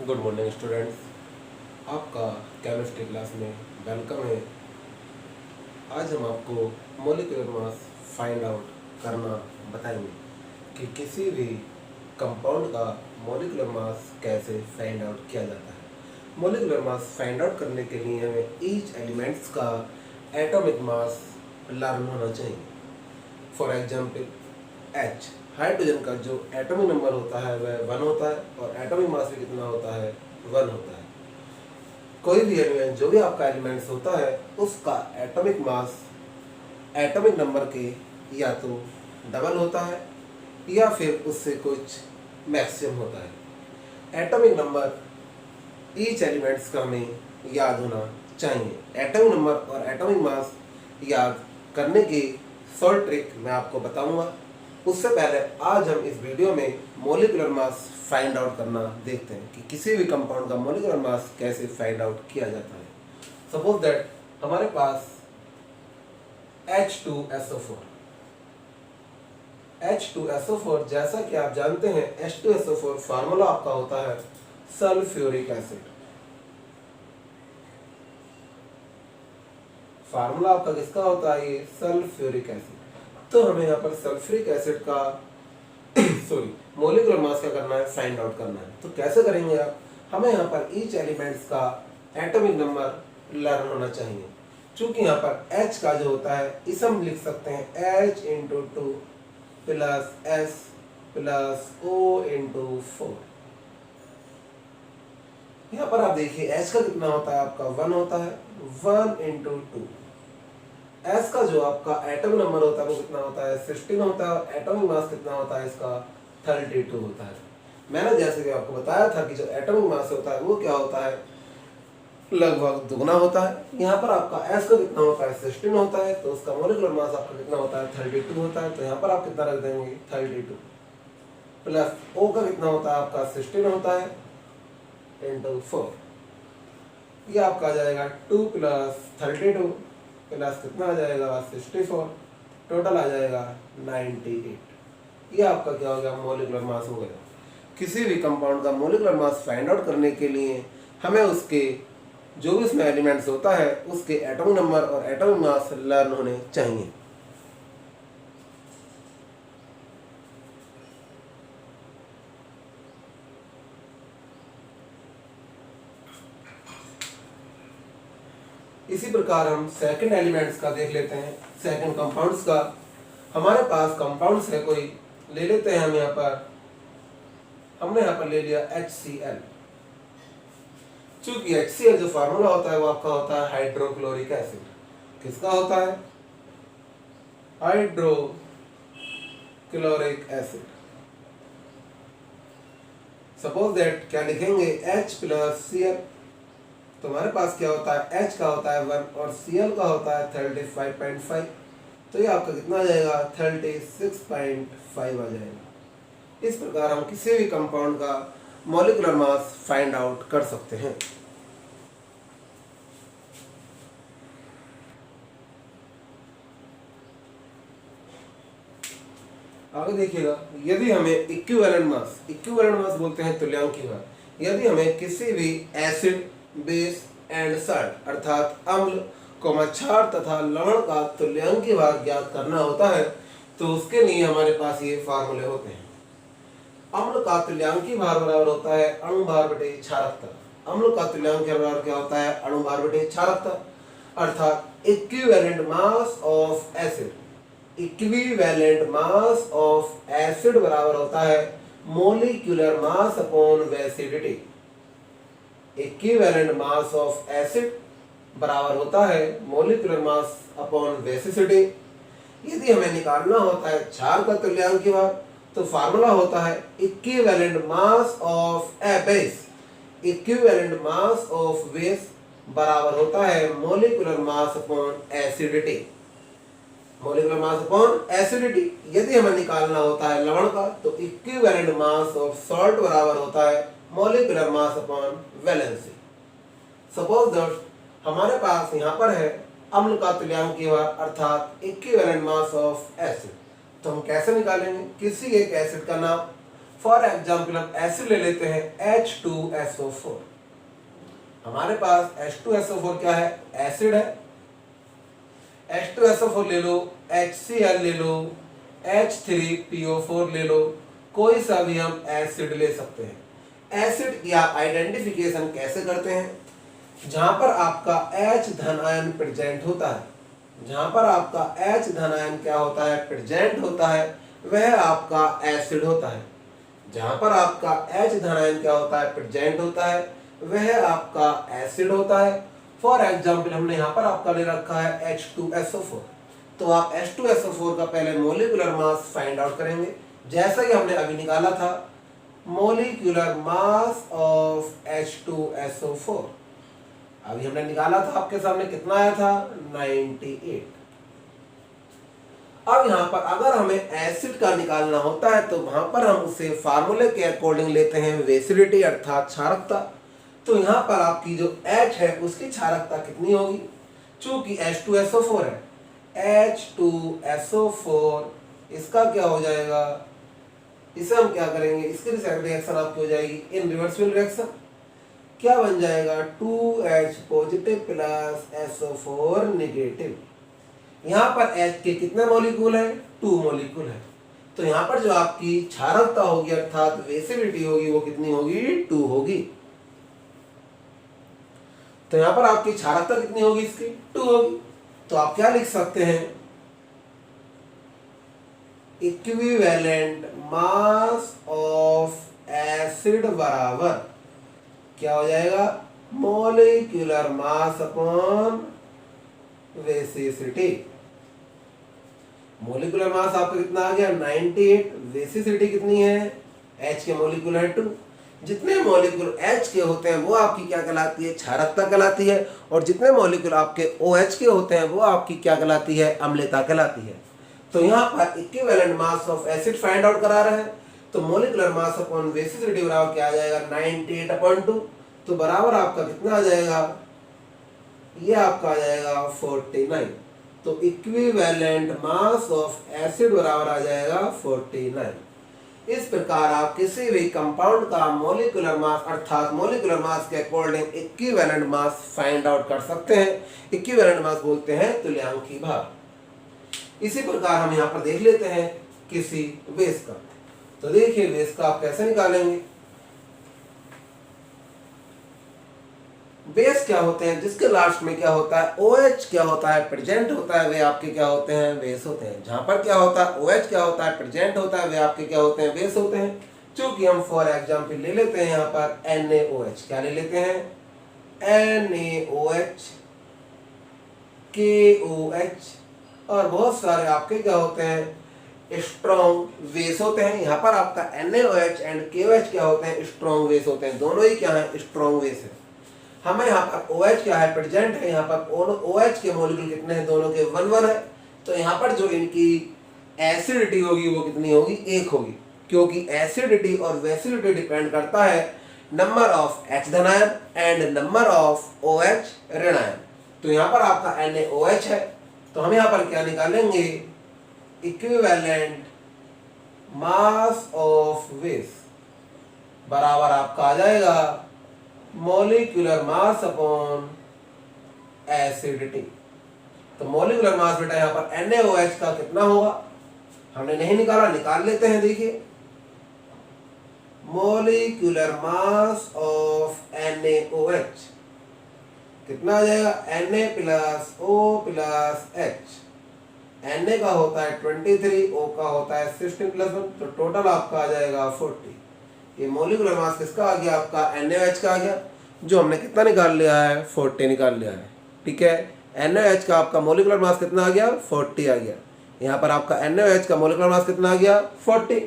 Good morning students, आपका chemistry class में welcome है। आज हम आपको मॉलिक्यूलर मास फाइंड आउट करना बताएंगे कि किसी भी कंपाउंड का मॉलिक्यूलर मास कैसे फाइंड आउट किया जाता है। मॉलिक्यूलर मास फाइंड आउट करने के लिए हमें ईच एलिमेंट्स का एटॉमिक मास लर्न होना चाहिए। फॉर एग्जाम्पल H, हाइड्रोजन का जो एटॉमिक नंबर होता है वह 1 होता है और एटॉमिक मास भी कितना होता है, 1 होता है। कोई भी एलिमेंट, जो भी आपका एलिमेंट्स होता है, उसका एटॉमिक मास एटॉमिक नंबर के या तो डबल होता है या फिर उससे कुछ मैक्सिमम होता है। एटॉमिक नंबर ईच एलिमेंट्स का हमें याद होना चाहिए। एटॉमिक नंबर और एटॉमिक मास याद करने की शॉर्ट ट्रिक मैं आपको बताऊंगा। उससे पहले आज हम इस वीडियो में मॉलिक्यूलर मास फाइंड आउट करना देखते हैं कि किसी भी कंपाउंड का मॉलिक्यूलर मास कैसे फाइंड आउट किया जाता है। सपोज दैट हमारे पास H2SO4। H2SO4 जैसा कि आप जानते हैं, H2SO4 फार्मूला आपका होता है सल्फ्यूरिक एसिड। फार्मूला आपका किसका होता है? ये सल्फ्यूरिक एसिड। तो हमें यहाँ पर सल्फ्यूरिक एसिड का मॉलिक्यूलर मास क्या करना है, फाइंड आउट करना है। तो कैसे करेंगे आप? हमें यहाँ पर ईच एलिमेंट्स का एटॉमिक नंबर लर्न होना चाहिए। चूंकि यहाँ पर H का जो होता है, इसे हम लिख सकते हैं H into 2 plus S plus O into 4। यहाँ पर आप देखिए H का कितना होता है, आपका 1 होता है, 1 इंटू 2। S का जो आपका एटॉमिक नंबर होता है वो कितना होता है, 16 होता है और एटॉमिक मास कितना होता है इसका, 32 होता है। मैंने जैसे कि आपको बताया था कि जो एटॉमिक मास होता है वो क्या होता है, लगभग दुगना होता है। यहाँ पर आपका S का कितना होता है, 16 होता है, तो उसका मॉलिक्यूलर मास आपका कितना होता है, 32 होता है। तो यहाँ पर आप कितना रख देंगे, 32 प्लस O का कितना होता है, आपका 16 होता है इंटू 4। ये आपका आ जाएगा 2 प्लस 32 प्लस कितना आ जाएगा, 64, टोटल आ जाएगा 98। ये आपका क्या हो गया, मॉलिक्यूलर मास हो गया। किसी भी कंपाउंड का मॉलिक्यूलर मास फाइंड आउट करने के लिए हमें उसके जो भी उसमें एलिमेंट्स होता है उसके एटॉमिक नंबर और एटॉमिक मास लर्न होने चाहिए। इसी प्रकार हम सेकंड एलिमेंट्स का देख लेते हैं, सेकंड कंपाउंड्स का। हमारे पास कंपाउंड्स है कोई, ले लेते हैं हम यहाँ पर, हमने यहाँ पर ले लिया HCl। चूंकि HCl जो फार्मूला होता है वो आपका होता है हाइड्रोक्लोरिक एसिड। किसका होता है, हाइड्रोक्लोरिक एसिड। सपोज दैट क्या लिखेंगे, H प्लस Cl। तो हमारे पास क्या होता है, H का होता है 1 और Cl का होता है 35.5। तो ये आपका कितना आ जाएगा, 36.5 आ जाएगा। इस प्रकार हम किसी भी कंपाउंड का मॉलिक्यूलर मास फाइंड आउट कर सकते हैं। आगे देखिएगा, यदि हमें इक्विवेलेंट मास बोलते हैं तुल्यांकी भार, यदि हमें किसी भी एसिड, बेस एंड सॉल्ट अर्थात अम्ल, क्षार तथा लवण का तुल्यांकी भार ज्ञात करना होता है तो उसके लिए हमारे पास ये फार्मूले होते हैं। अम्ल का तुल्यांकी भार बराबर होता है अणु भार बटे क्षारकता। अम्ल का तुल्यांकी भार क्या होता है, अणु भार बटे क्षारकता, अर्थात equivalent mass of acid. Equivalent mass of acid बराबर होता है molecular mass upon basicity. Equivalent mass of acid बराबर होता है मोलिक्यूलर मास अपॉन वेसिसिटी। यदि हमें निकालना होता है क्षार का तुल्यांकी भार तो फार्मूला होता है equivalent mass of A base. Equivalent mass of base बराबर होता है molecular mass upon acidity. Molecular mass upon acidity. यदि हमें निकालना होता है लवण का तो इक्विवेलेंट मास ऑफ सॉल्ट बराबर होता है molecular mass upon valency. Suppose that हमारे पास यहाँ पर है अम्ल का तुल्यांकी भार अर्थात इक्विवेलेंट मास ऑफ एसिड। तो हम कैसे निकालेंगे, किसी एक एसिड का नाम फॉर एग्जाम्पल हम एसिड ले लेते हैं H2SO4। हमारे पास H2SO4 क्या है, एसिड है। H2SO4 ले लो, HCl ले लो, H3PO4 ले लो, कोई सा भी हम एसिड ले सकते हैं। एसिड की आप आइडेंटिफिकेशन कैसे करते हैं, जहां पर आपका H धन आयन प्रेजेंट होता है, जहां पर आपका H धन आयन क्या होता है, प्रेजेंट होता है, वह आपका एसिड होता है। जहां पर आपका H धन आयन क्या होता है, प्रेजेंट होता है, वह आपका एसिड होता है। फॉर एग्जाम्पल हमने यहाँ पर आपका ले रखा है H2SO4, तो आप H2SO4 का पहले मोलिकुलर मास फाइंड आउट करेंगे, जैसा कि हमने अभी निकाला था मोलिकुलर मास ऑफ H2SO4। अभी हमने निकाला था, आपके सामने कितना आया था, 98। अब यहाँ पर अगर हमें एसिड का निकालना होता है तो वहां पर हम उसे फार्मूले के अकॉर्डिंग लेते हैं वेसिडिटी अर्थात क्षारकता। तो यहाँ पर आपकी जो H है उसकी क्षारकता कितनी होगी, चूंकि H2SO4 है, H2SO4 इसका क्या हो जाएगा, इसे हम क्या करेंगे, इसकी रिएक्शन आपकी हो जाएगी इन रिवर्सिबल रिएक्शन। क्या बन जाएगा, 2H positive plus SO4 negative. यहाँ पर H के कितने मॉलिक्यूल है, 2 मॉलिक्यूल है। तो यहाँ पर जो आपकी क्षारकता होगी अर्थात वेसिडिटी होगी वो कितनी होगी, 2 होगी। तो यहाँ पर आपकी क्षारकता कितनी होगी, इसकी 2 होगी। तो आप क्या लिख सकते हैं, इक्विवेलेंट मास ऑफ एसिड बराबर क्या हो जाएगा, molecular mass upon basicity. Molecular mass आपका कितना आ गया, 98। वेसिसिटी कितनी है, H के मोलिक्यूल है 2। जितने मॉलिक्यूल H के होते हैं वो आपकी क्या कहलाती है, क्षारकता कहलाती है, और जितने मॉलिक्यूल आपके OH के होते हैं वो आपकी क्या कहलाती है, अम्लता कहलाती है। तो यहाँ पर equivalent mass of acid find out करा रहे हैं, तो मोलिकुलर मास अपॉन वेसिसिटी बराबर क्या आ जाएगा, 98/2। तो बराबर आपका कितना आ जाएगा, ये आपका आ जाएगा 49। तो इक्विवेलेंट मास ऑफ एसिड बराबर आ जाएगा 49। इस प्रकार आप किसी भी कंपाउंड का मोलिकुलर मास अर्थात मोलिकुलर मास के according equivalent mass find out कर सकते हैं। इक्विवेलेंट मास बोलते हैं तुल्यांकी भार। इसी प्रकार हम यहाँ पर देख लेते हैं किसी बेस का। तो देखिए बेस का आप कैसे निकालेंगे। बेस क्या होते हैं, जिसके लास्ट में क्या होता है, OH क्या होता है, प्रेजेंट होता है, वे आपके क्या होते हैं, बेस होते हैं। जहां पर क्या होता है, OH क्या होता है, प्रेजेंट होता है, वे आपके क्या होते हैं, बेस होते हैं। चूंकि हम फॉर एग्जाम्पल ले लेते हैं यहाँ पर NaOH, क्या ले लेते हैं, NaOH, KOH, और बहुत सारे आपके क्या होते हैं, स्ट्रॉन्ग बेस होते हैं। यहाँ पर आपका NaOH एंड KOH क्या होते हैं, स्ट्रॉन्ग बेस होते हैं। दोनों ही क्या है, स्ट्रॉन्ग बेस है। हमें यहाँ पर OH क्या है, प्रेजेंट है। यहाँ पर OH के मॉलिक्यूल कितने हैं, दोनों के 1 है। तो यहाँ पर जो इनकी एसिडिटी होगी वो कितनी होगी, 1 होगी, क्योंकि एसिडिटी और वेसिडिटी डिपेंड करता है नंबर ऑफ H धन ion and number of OH ऋण आयन। तो यहाँ पर आपका NaOH है, तो हम यहाँ पर क्या निकालेंगे, इक्विवेलेंट मास ऑफ बेस बराबर आपका आ जाएगा मोलिकुलर मास अपॉन एसिडिटी। तो मोलिकुलर मास बेटा यहाँ पर NaOH का कितना होगा, हमने नहीं निकाला, निकाल लेते हैं। देखिए मोलिकुलर मास ऑफ NaOH कितना आ जाएगा, Na plus O plus H। Na का होता है 23, O का होता है 16 + 1, तो टोटल आपका आ जाएगा 40। ये मोलिकुलर मास किसका आ गया, आपका NaOH का आ गया, जो हमने कितना निकाल लिया है, 40 निकाल लिया है। ठीक है, NaOH का आपका मोलिकुलर मास कितना आ गया, 40 आ गया। यहाँ पर आपका NaOH का मोलिकुलर मास कितना आ गया, 40।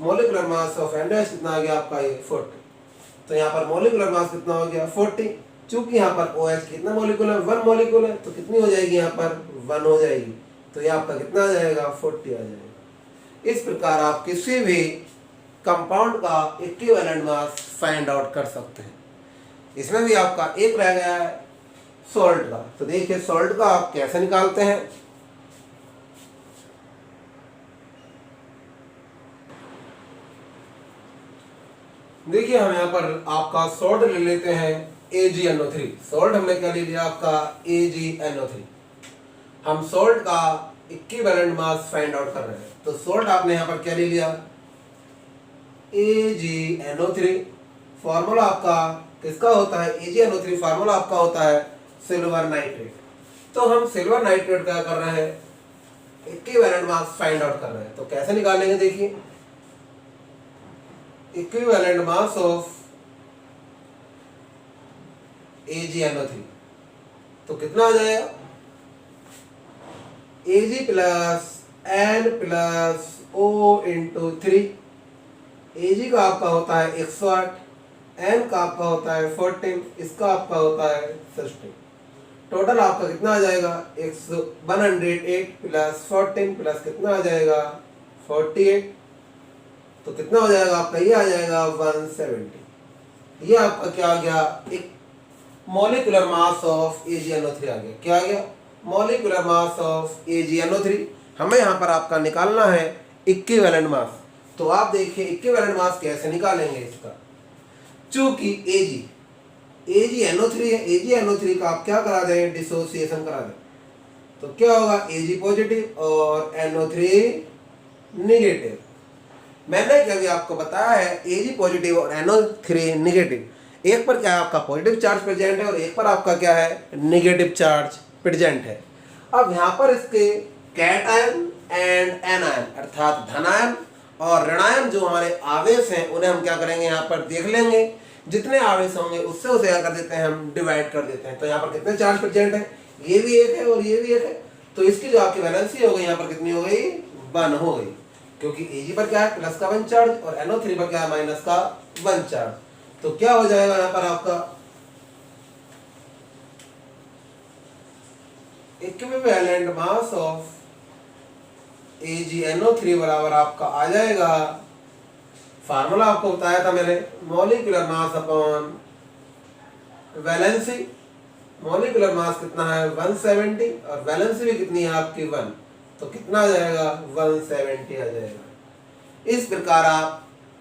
मोलिकुलर मास ऑफ NaOH कितना आ गया आपका, ये 40। तो यहाँ पर मोलिकुलर मास कितना हो गया, 40। चूंकि यहाँ पर OH कितना मोलिकुल है, 1 मोलिकुल है, तो कितनी हो जाएगी, यहाँ पर 1 हो जाएगी। तो ये आपका कितना आ जाएगा, 40 आ जाएगा। इस प्रकार आप किसी भी कंपाउंड का इक्विवेलेंट मास फाइंड आउट कर सकते हैं। इसमें भी आपका एक रह गया है सॉल्ट का। तो देखिए सॉल्ट का आप कैसे निकालते हैं। देखिए हम यहाँ पर आपका सॉल्ट ले लेते हैं AgNO3। सॉल्ट हमने क्या ले लिया आपका AgNO3। हम सॉल्ट का इक्विवेलेंट मास फाइंड आउट कर रहे हैं। तो सॉल्ट आपने यहाँ पर क्या ले लिया AgNO3। फॉर्मूला आपका किसका होता है AgNO3 फार्मूला आपका होता है सिल्वर नाइट्रेट। तो हम सिल्वर नाइट्रेट क्या कर रहे हैं इक्विवेलेंट मास फाइंड आउट कर रहे हैं। तो कैसे निकालेंगे देखिए इक्विवेलेंट मास ऑफ AgNO3 तो कितना आ जाएगा Ag plus N plus O into 3। Ag का आपका होता है 108, N का आपका होता है 14, इसका आपका होता है 16। टोटल आपका कितना आ जाएगा 108 प्लस 14 प्लस कितना आ जाएगा 48। तो कितना हो जाएगा आपका ये आ जाएगा 170। ये आपका क्या आ गया एक मॉलिक्यूलर मास ऑफ AgNO3 आ गया। क्या आ गया मॉलिक्यूलर मास ऑफ AgNO3। हमें यहाँ पर आपका निकालना है इक्विवेलेंट मास। तो आप देखिए इक्विवेलेंट मास कैसे निकालेंगे इसका। चूंकि AgNO3 है AgNO3 का आप क्या करा दें डिसोसिएशन करा दें। तो क्या होगा Ag पॉजिटिव और NO3 निगेटिव। मैंने क्या भी आपको बताया है Ag पॉजिटिव और NO3 निगेटिव। एक पर क्या है आपका पॉजिटिव चार्ज प्रेजेंट है और एक पर आपका क्या है नेगेटिव चार्ज प्रेजेंट है। अब यहाँ पर इसके कैटायन एंड एनायन अर्थात धनायन और ऋणायन जो हमारे आवेश हैं उन्हें हम क्या करेंगे यहाँ पर देख लेंगे। जितने आवेश होंगे उससे उसे क्या कर देते हैं हम डिवाइड कर देते हैं। तो यहाँ पर कितने चार्ज प्रेजेंट है ये भी एक है और ये भी एक है। तो इसकी जो आपकी वैलेंसी हो गई यहाँ पर कितनी हो गई 1 हो गई क्योंकि Ag पर क्या है प्लस का 1 चार्ज और NO3 पर क्या है माइनस का 1 चार्ज। तो क्या हो जाएगा यहाँ पर आपका इक्विवेलेंट मास ऑफ AgNO3 बराबर आपका आ जाएगा फार्मूला आपको बताया था मैंने molecular mass upon valency. Molecular mass कितना है 170 और वैलेंसी भी कितनी है आपकी 1। तो कितना आ जाएगा 170 आ जाएगा। इस प्रकार आप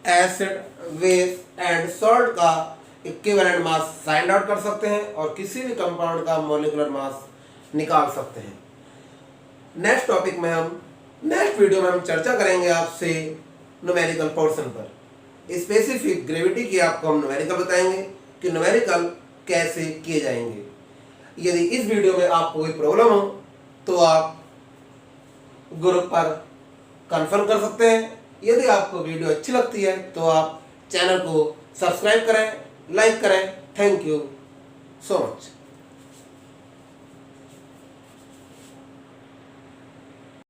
एसिड बेस एंड सॉल्ट का इक्विवेलेंट मास फाइंड आउट कर सकते हैं और किसी भी कंपाउंड का मॉलिक्यूलर मास निकाल सकते हैं। नेक्स्ट टॉपिक में हम नेक्स्ट वीडियो में हम चर्चा करेंगे आपसे न्यूमेरिकल पोर्शन पर। स्पेसिफिक ग्रेविटी की आपको हम न्यूमेरिकल बताएंगे कि न्यूमेरिकल कैसे किए जाएंगे। यदि इस वीडियो में आपको कोई प्रॉब्लम हो तो आप ग्रुप पर कन्फर्म कर सकते हैं। यदि आपको वीडियो अच्छी लगती है तो आप चैनल को सब्सक्राइब करें, लाइक करें। Thank you so much.